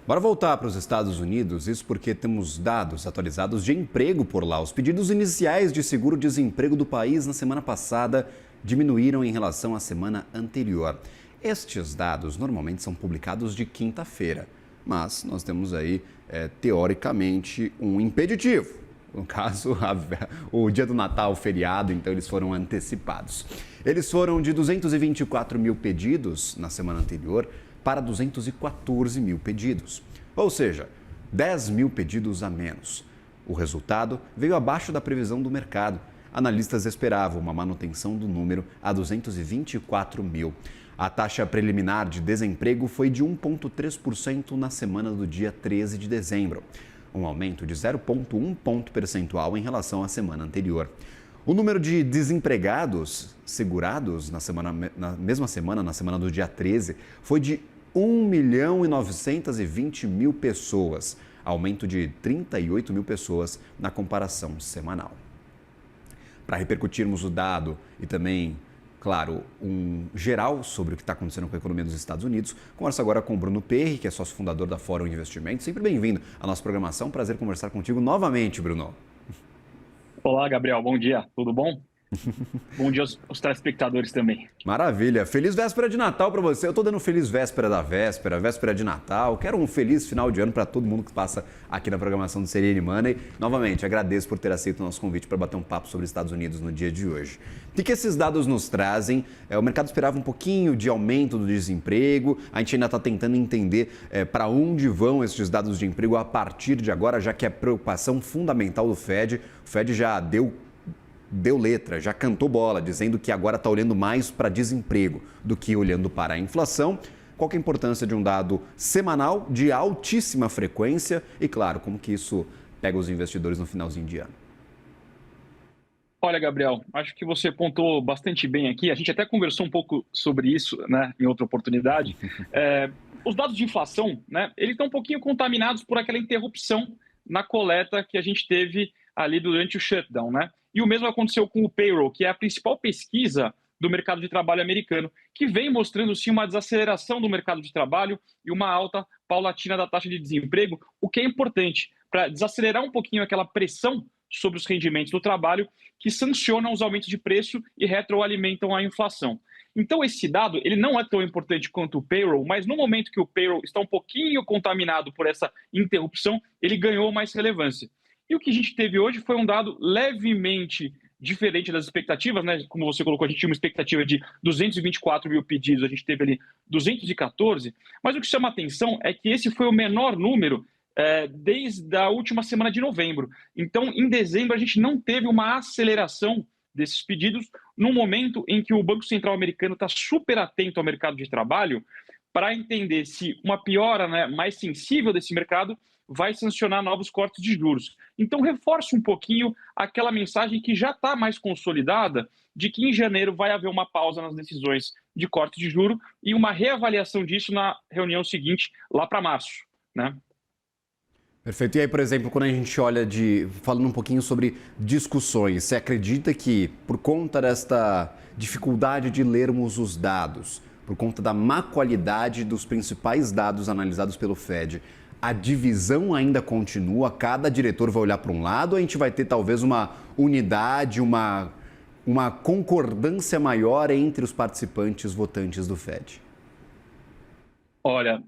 Bora voltar para os Estados Unidos, isso porque temos dados atualizados de emprego por lá. Os pedidos iniciais de seguro-desemprego do país na semana passada diminuíram em relação à semana anterior. Estes dados normalmente são publicados de quinta-feira, mas nós temos aí, teoricamente, um impeditivo. No caso, o dia do Natal, o feriado, então eles foram antecipados. Eles foram de 224 mil pedidos na semana anterior para 214 mil pedidos, ou seja, 10 mil pedidos a menos. O resultado veio abaixo da previsão do mercado. Analistas esperavam uma manutenção do número a 224 mil. A taxa preliminar de desemprego foi de 1,3% na semana do dia 13 de dezembro, um aumento de 0,1 ponto percentual em relação à semana anterior. O número de desempregados segurados na mesma semana, na semana do dia 13, foi de 1.920.000 pessoas, aumento de 38 mil pessoas na comparação semanal. Para repercutirmos o dado e também, claro, um geral sobre o que está acontecendo com a economia dos Estados Unidos, converso agora com o Bruno Perri, que é sócio fundador da Fórum Investimentos. Sempre bem-vindo à nossa programação. Prazer conversar contigo novamente, Bruno. Olá, Gabriel. Bom dia. Tudo bom? Bom dia aos telespectadores também. Maravilha. Feliz véspera de Natal para você. Eu estou dando feliz véspera da véspera, véspera de Natal. Quero um feliz final de ano para todo mundo que passa aqui na programação do CNN Money. Novamente, agradeço por ter aceito o nosso convite para bater um papo sobre os Estados Unidos no dia de hoje. O que esses dados nos trazem? O mercado esperava um pouquinho de aumento do desemprego. A gente ainda está tentando entender para onde vão esses dados de emprego a partir de agora, já que é preocupação fundamental do Fed. O Fed já deu letra, já cantou bola, dizendo que agora está olhando mais para desemprego do que olhando para a inflação. Qual que é a importância de um dado semanal de altíssima frequência e, claro, como que isso pega os investidores no finalzinho de ano? Olha, Gabriel, acho que você pontuou bastante bem aqui. A gente até conversou um pouco sobre isso, né, em outra oportunidade. Os dados de inflação, né, eles estão um pouquinho contaminados por aquela interrupção na coleta que a gente teve ali durante o shutdown, né? E o mesmo aconteceu com o payroll, que é a principal pesquisa do mercado de trabalho americano, que vem mostrando sim uma desaceleração do mercado de trabalho e uma alta paulatina da taxa de desemprego, o que é importante para desacelerar um pouquinho aquela pressão sobre os rendimentos do trabalho que sancionam os aumentos de preço e retroalimentam a inflação. Então esse dado ele não é tão importante quanto o payroll, mas no momento que o payroll está um pouquinho contaminado por essa interrupção, ele ganhou mais relevância. E o que a gente teve hoje foi um dado levemente diferente das expectativas, né? Como você colocou, a gente tinha uma expectativa de 224 mil pedidos, a gente teve ali 214, mas o que chama a atenção é que esse foi o menor número desde a última semana de novembro. Então, em dezembro, a gente não teve uma aceleração desses pedidos, num momento em que o Banco Central americano está super atento ao mercado de trabalho para entender se uma piora, né, mais sensível desse mercado vai sancionar novos cortes de juros. Então, reforça um pouquinho aquela mensagem que já está mais consolidada de que em janeiro vai haver uma pausa nas decisões de corte de juro e uma reavaliação disso na reunião seguinte, lá para março, né? Perfeito. E aí, por exemplo, quando a gente olha falando um pouquinho sobre discussões, você acredita que por conta desta dificuldade de lermos os dados, por conta da má qualidade dos principais dados analisados pelo Fed, a divisão ainda continua? Cada diretor vai olhar para um lado ou a gente vai ter talvez uma unidade, uma concordância maior entre os participantes votantes do Fed? Olha,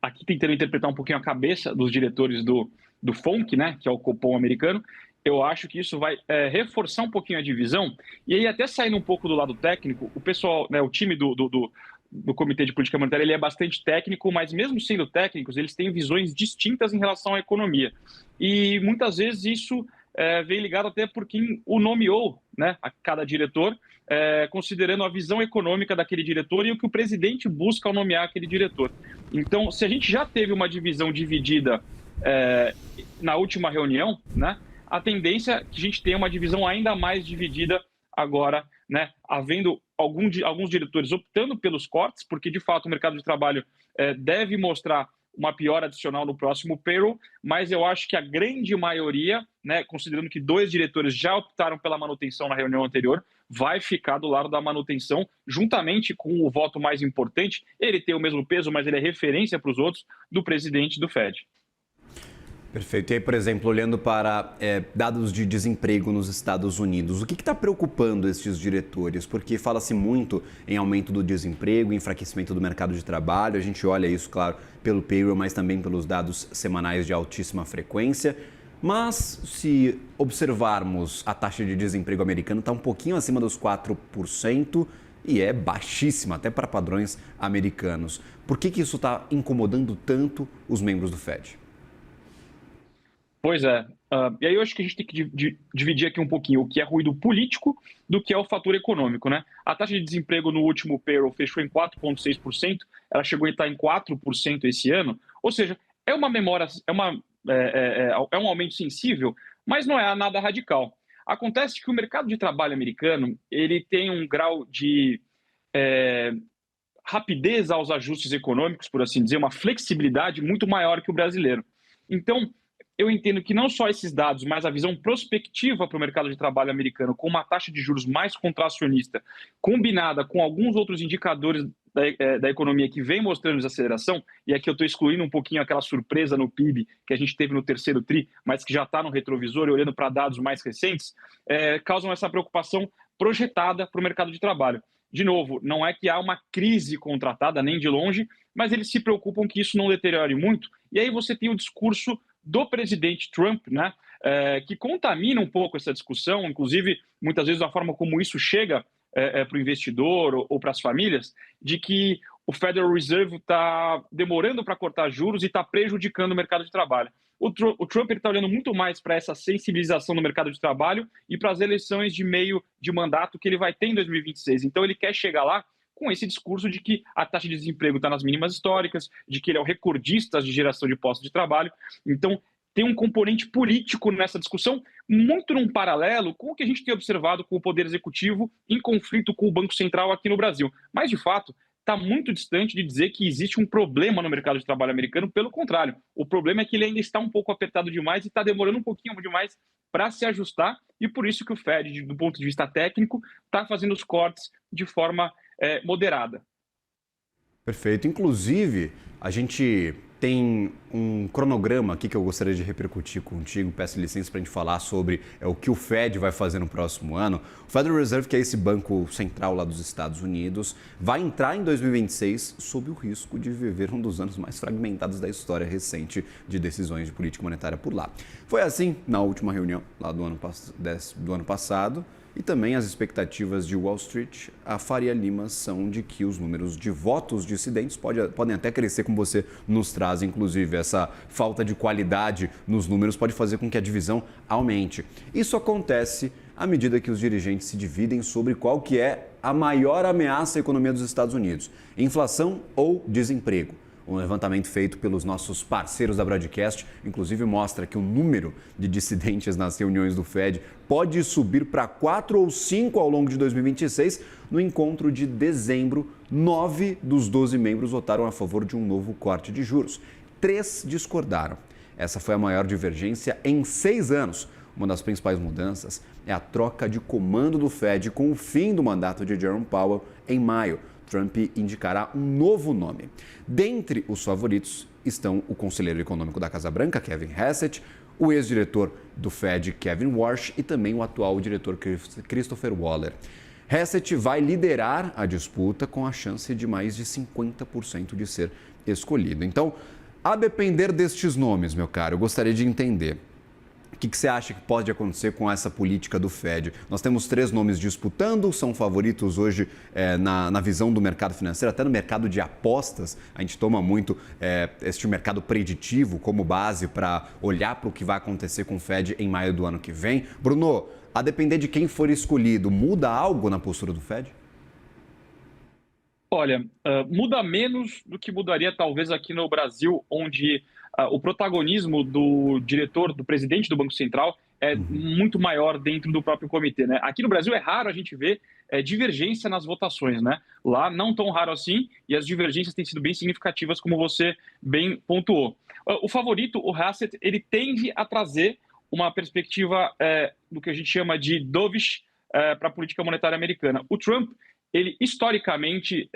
aqui tentando interpretar um pouquinho a cabeça dos diretores do FONC, né, que é o Copom americano, eu acho que isso vai reforçar um pouquinho a divisão. E aí, até saindo um pouco do lado técnico, o pessoal, né, o time do Comitê de Política Monetária, ele é bastante técnico, mas mesmo sendo técnicos, eles têm visões distintas em relação à economia. E muitas vezes isso vem ligado até por quem o nomeou, né, a cada diretor, considerando a visão econômica daquele diretor e o que o presidente busca ao nomear aquele diretor. Então, se a gente já teve uma divisão dividida na última reunião, né, a tendência é que a gente tenha uma divisão ainda mais dividida agora, né, havendo alguns diretores optando pelos cortes, porque de fato o mercado de trabalho deve mostrar uma piora adicional no próximo payroll, mas eu acho que a grande maioria, né, considerando que 2 diretores já optaram pela manutenção na reunião anterior, vai ficar do lado da manutenção, juntamente com o voto mais importante. Ele tem o mesmo peso, mas ele é referência para os outros, do presidente do Fed. Perfeito. E aí, por exemplo, olhando para dados de desemprego nos Estados Unidos, o que está preocupando esses diretores? Porque fala-se muito em aumento do desemprego, enfraquecimento do mercado de trabalho. A gente olha isso, claro, pelo payroll, mas também pelos dados semanais de altíssima frequência. Mas, se observarmos a taxa de desemprego americana, está um pouquinho acima dos 4% e é baixíssima, até para padrões americanos. Por que isso está incomodando tanto os membros do Fed? Pois é. E aí eu acho que a gente tem que dividir aqui um pouquinho o que é ruído político do que é o fator econômico, né? A taxa de desemprego no último payroll fechou em 4,6%, ela chegou a estar em 4% esse ano, ou seja, é um aumento sensível, mas não é nada radical. Acontece que o mercado de trabalho americano ele tem um grau de rapidez aos ajustes econômicos, por assim dizer, uma flexibilidade muito maior que o brasileiro. Então, eu entendo que não só esses dados, mas a visão prospectiva para o mercado de trabalho americano, com uma taxa de juros mais contracionista, combinada com alguns outros indicadores da economia que vem mostrando desaceleração, e aqui eu estou excluindo um pouquinho aquela surpresa no PIB que a gente teve no terceiro TRI, mas que já está no retrovisor e olhando para dados mais recentes, causam essa preocupação projetada para o mercado de trabalho. De novo, não é que há uma crise contratada, nem de longe, mas eles se preocupam que isso não deteriore muito, e aí você tem o discurso do presidente Trump, né, que contamina um pouco essa discussão, inclusive, muitas vezes, a forma como isso chega para o investidor ou para as famílias, de que o Federal Reserve está demorando para cortar juros e está prejudicando o mercado de trabalho. O Trump está olhando muito mais para essa sensibilização no mercado de trabalho e para as eleições de meio de mandato que ele vai ter em 2026. Então, ele quer chegar lá com esse discurso de que a taxa de desemprego está nas mínimas históricas, de que ele é o recordista de geração de postos de trabalho. Então, tem um componente político nessa discussão, muito num paralelo com o que a gente tem observado com o Poder Executivo em conflito com o Banco Central aqui no Brasil. Mas, de fato, está muito distante de dizer que existe um problema no mercado de trabalho americano. Pelo contrário, o problema é que ele ainda está um pouco apertado demais e está demorando um pouquinho demais para se ajustar, e por isso que o Fed, do ponto de vista técnico, está fazendo os cortes de forma moderada. Perfeito. Inclusive, a gente tem um cronograma aqui que eu gostaria de repercutir contigo. Peço licença para a gente falar sobre o que o Fed vai fazer no próximo ano. O Federal Reserve, que é esse banco central lá dos Estados Unidos, vai entrar em 2026 sob o risco de viver um dos anos mais fragmentados da história recente de decisões de política monetária por lá. Foi assim na última reunião lá do ano passado. E também as expectativas de Wall Street, a Faria Lima, são de que os números de votos dissidentes podem até crescer, como você nos traz, inclusive. Essa falta de qualidade nos números pode fazer com que a divisão aumente. Isso acontece à medida que os dirigentes se dividem sobre qual que é a maior ameaça à economia dos Estados Unidos: inflação ou desemprego. Um levantamento feito pelos nossos parceiros da Broadcast, inclusive, mostra que o número de dissidentes nas reuniões do Fed pode subir para 4 ou 5 ao longo de 2026. No encontro de dezembro, 9 dos 12 membros votaram a favor de um novo corte de juros. 3 discordaram. Essa foi a maior divergência em 6 anos. Uma das principais mudanças é a troca de comando do Fed com o fim do mandato de Jerome Powell em maio. Trump indicará um novo nome. Dentre os favoritos estão o conselheiro econômico da Casa Branca, Kevin Hassett, o ex-diretor do Fed, Kevin Warsh, e também o atual diretor, Christopher Waller. Hassett vai liderar a disputa com a chance de mais de 50% de ser escolhido. Então, a depender destes nomes, meu caro, eu gostaria de entender: o que você acha que pode acontecer com essa política do Fed? Nós temos 3 nomes disputando, são favoritos hoje na visão do mercado financeiro, até no mercado de apostas. A gente toma muito este mercado preditivo como base para olhar para o que vai acontecer com o Fed em maio do ano que vem. Bruno, a depender de quem for escolhido, muda algo na postura do Fed? Olha, muda menos do que mudaria talvez aqui no Brasil, onde o protagonismo do diretor, do presidente do Banco Central é muito maior dentro do próprio comitê, né? Aqui no Brasil é raro a gente ver divergência nas votações, né? Lá não tão raro assim, e as divergências têm sido bem significativas, como você bem pontuou. O favorito, o Hassett, ele tende a trazer uma perspectiva do que a gente chama de dovish para a política monetária americana. O Trump, ele historicamente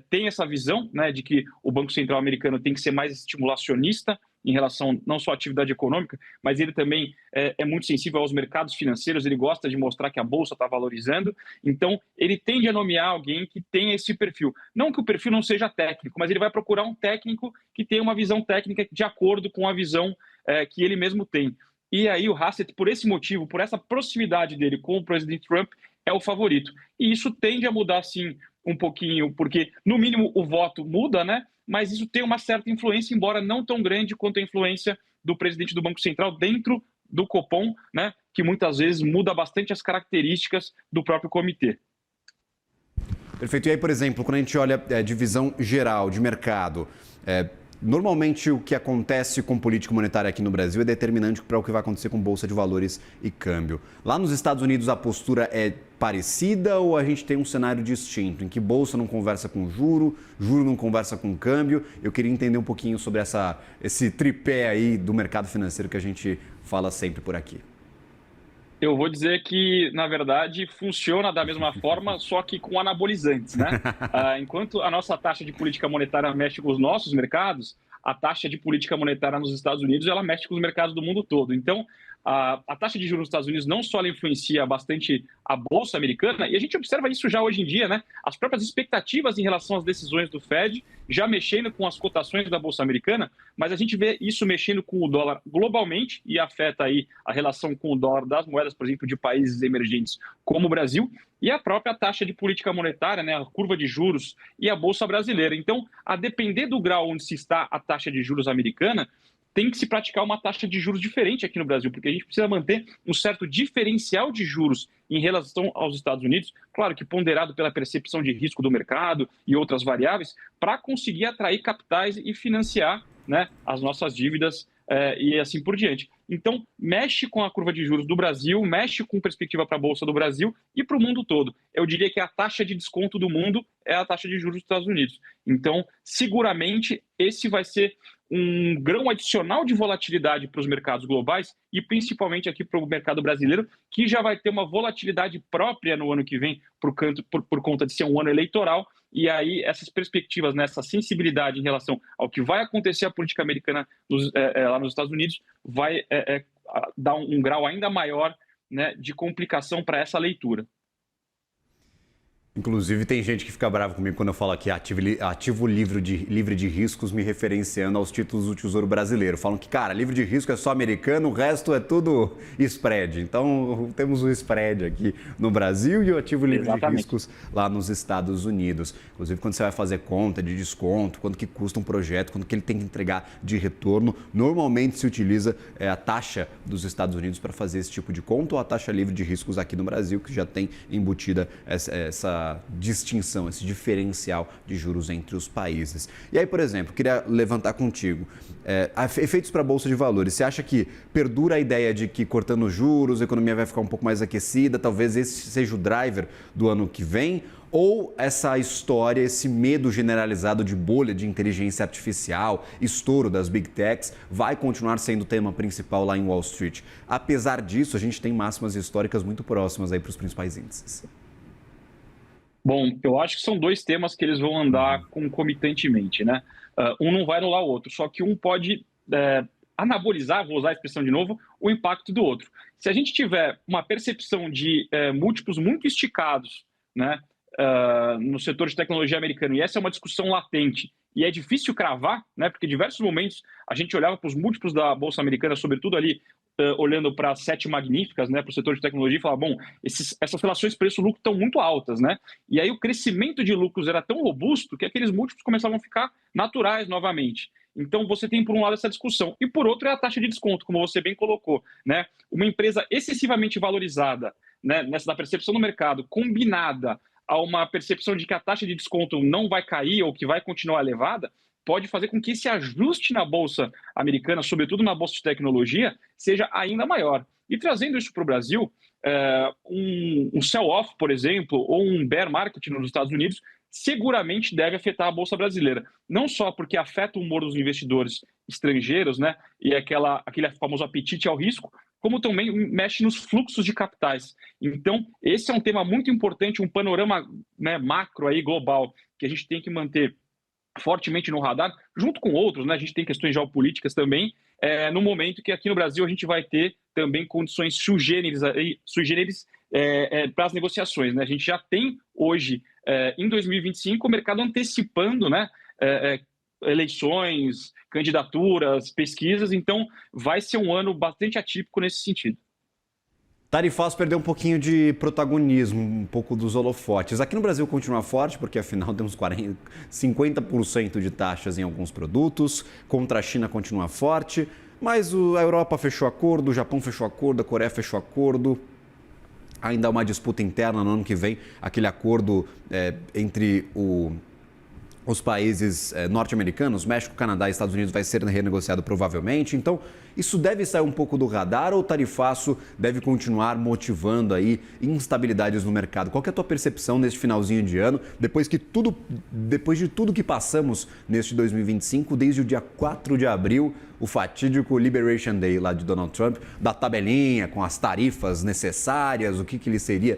tem essa visão, né, de que o Banco Central americano tem que ser mais estimulacionista em relação não só à atividade econômica, mas ele também é muito sensível aos mercados financeiros, ele gosta de mostrar que a Bolsa está valorizando, então ele tende a nomear alguém que tenha esse perfil. Não que o perfil não seja técnico, mas ele vai procurar um técnico que tenha uma visão técnica de acordo com a visão que ele mesmo tem. E aí o Hassett, por esse motivo, por essa proximidade dele com o presidente Trump, é o favorito. E isso tende a mudar, sim, um pouquinho, porque, no mínimo, o voto muda, né? Mas isso tem uma certa influência, embora não tão grande quanto a influência do presidente do Banco Central dentro do Copom, né? Que muitas vezes muda bastante as características do próprio comitê. Perfeito. E aí, por exemplo, quando a gente olha a divisão geral de mercado, normalmente o que acontece com política monetária aqui no Brasil é determinante para o que vai acontecer com bolsa de valores e câmbio. Lá nos Estados Unidos a postura é parecida ou a gente tem um cenário distinto, em que bolsa não conversa com juro, juro não conversa com câmbio? Eu queria entender um pouquinho sobre esse tripé aí do mercado financeiro que a gente fala sempre por aqui. Eu vou dizer que, na verdade, funciona da mesma forma, só que com anabolizantes, né? Enquanto a nossa taxa de política monetária mexe com os nossos mercados, a taxa de política monetária nos Estados Unidos, ela mexe com os mercados do mundo todo. Então, a taxa de juros nos Estados Unidos não só ela influencia bastante a Bolsa americana, e a gente observa isso já hoje em dia, né? As próprias expectativas em relação às decisões do Fed já mexendo com as cotações da Bolsa americana, mas a gente vê isso mexendo com o dólar globalmente e afeta aí a relação com o dólar das moedas, por exemplo, de países emergentes como o Brasil, e a própria taxa de política monetária, né, a curva de juros e a Bolsa brasileira. Então, a depender do grau onde se está a taxa de juros americana, tem que se praticar uma taxa de juros diferente aqui no Brasil, porque a gente precisa manter um certo diferencial de juros em relação aos Estados Unidos, claro que ponderado pela percepção de risco do mercado e outras variáveis, para conseguir atrair capitais e financiar, né, as nossas dívidas e assim por diante. Então, mexe com a curva de juros do Brasil, mexe com perspectiva para a Bolsa do Brasil e para o mundo todo. Eu diria que a taxa de desconto do mundo é a taxa de juros dos Estados Unidos. Então, seguramente, esse vai ser um grão adicional de volatilidade para os mercados globais e principalmente aqui para o mercado brasileiro, que já vai ter uma volatilidade própria no ano que vem por conta de ser um ano eleitoral. E aí essas perspectivas, essa sensibilidade em relação ao que vai acontecer a política americana lá nos Estados Unidos vai dar um grau ainda maior, né, de complicação para essa leitura. Inclusive, tem gente que fica bravo comigo quando eu falo aqui ativo livre de riscos, me referenciando aos títulos do Tesouro Brasileiro. Falam que, cara, livre de risco é só americano, o resto é tudo spread. Então, temos o spread aqui no Brasil e o ativo livre de riscos lá nos Estados Unidos. Inclusive, quando você vai fazer conta de desconto, quanto que custa um projeto, quanto que ele tem que entregar de retorno, normalmente se utiliza a taxa dos Estados Unidos para fazer esse tipo de conta ou a taxa livre de riscos aqui no Brasil, que já tem embutida essa distinção, esse diferencial de juros entre os países. E aí, por exemplo, queria levantar contigo, efeitos para a Bolsa de Valores. Você acha que perdura a ideia de que cortando juros, a economia vai ficar um pouco mais aquecida, talvez esse seja o driver do ano que vem? Ou essa história, esse medo generalizado de bolha de inteligência artificial, estouro das big techs, vai continuar sendo o tema principal lá em Wall Street? Apesar disso, a gente tem máximas históricas muito próximas aí para os principais índices. Bom, eu acho que são dois temas que eles vão andar concomitantemente, né? Um não vai anular o outro, só que um pode anabolizar, vou usar a expressão de novo, o impacto do outro. Se a gente tiver uma percepção de múltiplos muito esticados, né, no setor de tecnologia americano, e essa é uma discussão latente, e é difícil cravar, né, porque em diversos momentos a gente olhava para os múltiplos da Bolsa Americana, sobretudo ali olhando para as 7 magníficas, né, para o setor de tecnologia, e falar, bom, essas relações preço-lucro estão muito altas, né? E aí o crescimento de lucros era tão robusto que aqueles múltiplos começavam a ficar naturais novamente. Então você tem, por um lado, essa discussão, e por outro é a taxa de desconto, como você bem colocou, né? Uma empresa excessivamente valorizada, né, nessa da percepção do mercado, combinada a uma percepção de que a taxa de desconto não vai cair ou que vai continuar elevada, pode fazer com que esse ajuste na Bolsa americana, sobretudo na Bolsa de Tecnologia, seja ainda maior. E trazendo isso para o Brasil, um sell-off, por exemplo, ou um bear market nos Estados Unidos, seguramente deve afetar a Bolsa brasileira. Não só porque afeta o humor dos investidores estrangeiros, né, e aquele famoso apetite ao risco, como também mexe nos fluxos de capitais. Então, esse é um tema muito importante, um panorama, né, macro aí, global, que a gente tem que manter fortemente no radar, junto com outros, né? A gente tem questões geopolíticas também, no momento que aqui no Brasil a gente vai ter também condições sui generis para as negociações, né? A gente já tem hoje, em 2025, o mercado antecipando, né, eleições, candidaturas, pesquisas, então vai ser um ano bastante atípico nesse sentido. Tarifaço perdeu um pouquinho de protagonismo, um pouco dos holofotes. Aqui no Brasil continua forte, porque afinal temos 50% de taxas em alguns produtos, contra a China continua forte, mas a Europa fechou acordo, o Japão fechou acordo, a Coreia fechou acordo. Ainda há uma disputa interna no ano que vem, aquele acordo entre os países norte-americanos, México, Canadá e Estados Unidos vai ser renegociado provavelmente. Então, isso deve sair um pouco do radar ou o tarifaço deve continuar motivando aí instabilidades no mercado? Qual que é a tua percepção neste finalzinho de ano, depois de tudo que passamos neste 2025, desde o dia 4 de abril, o fatídico Liberation Day lá de Donald Trump, da tabelinha com as tarifas necessárias, o que ele seria...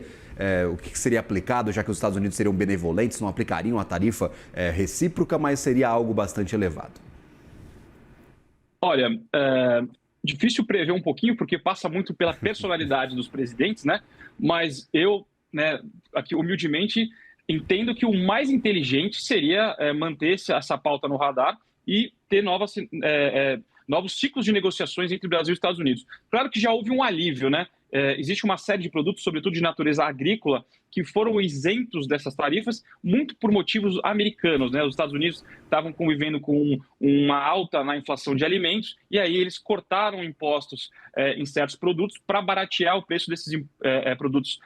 o que seria aplicado, já que os Estados Unidos seriam benevolentes, não aplicariam a tarifa recíproca, mas seria algo bastante elevado? Olha, difícil prever um pouquinho, porque passa muito pela personalidade dos presidentes, né? Mas eu, né, aqui humildemente, entendo que o mais inteligente seria manter essa pauta no radar e ter novos ciclos de negociações entre Brasil e Estados Unidos. Claro que já houve um alívio, né? Existe uma série de produtos, sobretudo de natureza agrícola, que foram isentos dessas tarifas, muito por motivos americanos, né? Os Estados Unidos estavam convivendo com uma alta na inflação de alimentos, e aí eles cortaram impostos em certos produtos para baratear o preço desses produtos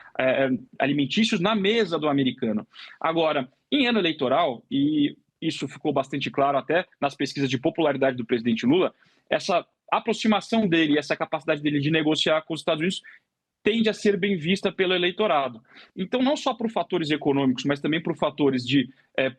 alimentícios na mesa do americano. Agora, em ano eleitoral, e isso ficou bastante claro até nas pesquisas de popularidade do presidente Lula, essa aproximação dele, essa capacidade dele de negociar com os Estados Unidos tende a ser bem vista pelo eleitorado. Então, não só por fatores econômicos, mas também por fatores de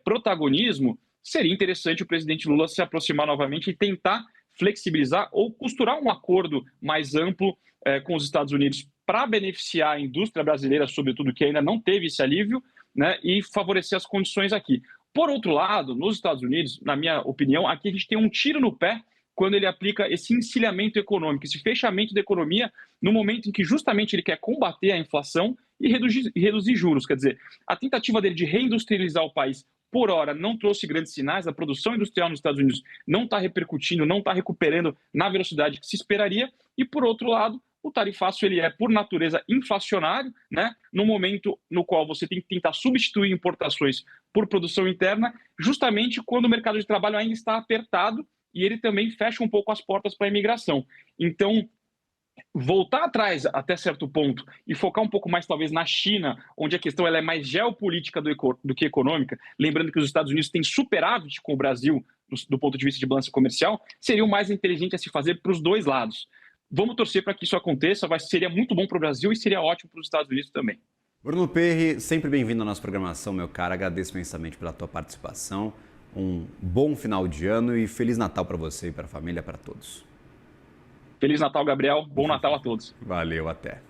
protagonismo, seria interessante o presidente Lula se aproximar novamente e tentar flexibilizar ou costurar um acordo mais amplo com os Estados Unidos para beneficiar a indústria brasileira, sobretudo, que ainda não teve esse alívio, né, e favorecer as condições aqui. Por outro lado, nos Estados Unidos, na minha opinião, aqui a gente tem um tiro no pé quando ele aplica esse encilhamento econômico, esse fechamento da economia, no momento em que justamente ele quer combater a inflação e reduzir juros. Quer dizer, a tentativa dele de reindustrializar o país, por hora, não trouxe grandes sinais, a produção industrial nos Estados Unidos não está repercutindo, não está recuperando na velocidade que se esperaria, e por outro lado, o tarifaço ele é, por natureza, inflacionário, né? No momento no qual você tem que tentar substituir importações por produção interna, justamente quando o mercado de trabalho ainda está apertado, e ele também fecha um pouco as portas para a imigração. Então, voltar atrás até certo ponto e focar um pouco mais talvez na China, onde a questão ela é mais geopolítica do que econômica, lembrando que os Estados Unidos têm superávit com o Brasil do ponto de vista de balança comercial, seria o mais inteligente a se fazer para os dois lados. Vamos torcer para que isso aconteça, seria muito bom para o Brasil e seria ótimo para os Estados Unidos também. Bruno Perri, sempre bem-vindo à nossa programação, meu cara. Agradeço imensamente pela tua participação. Um bom final de ano e Feliz Natal para você e para a família, para todos. Feliz Natal, Gabriel. Bom Natal a todos. Valeu, até.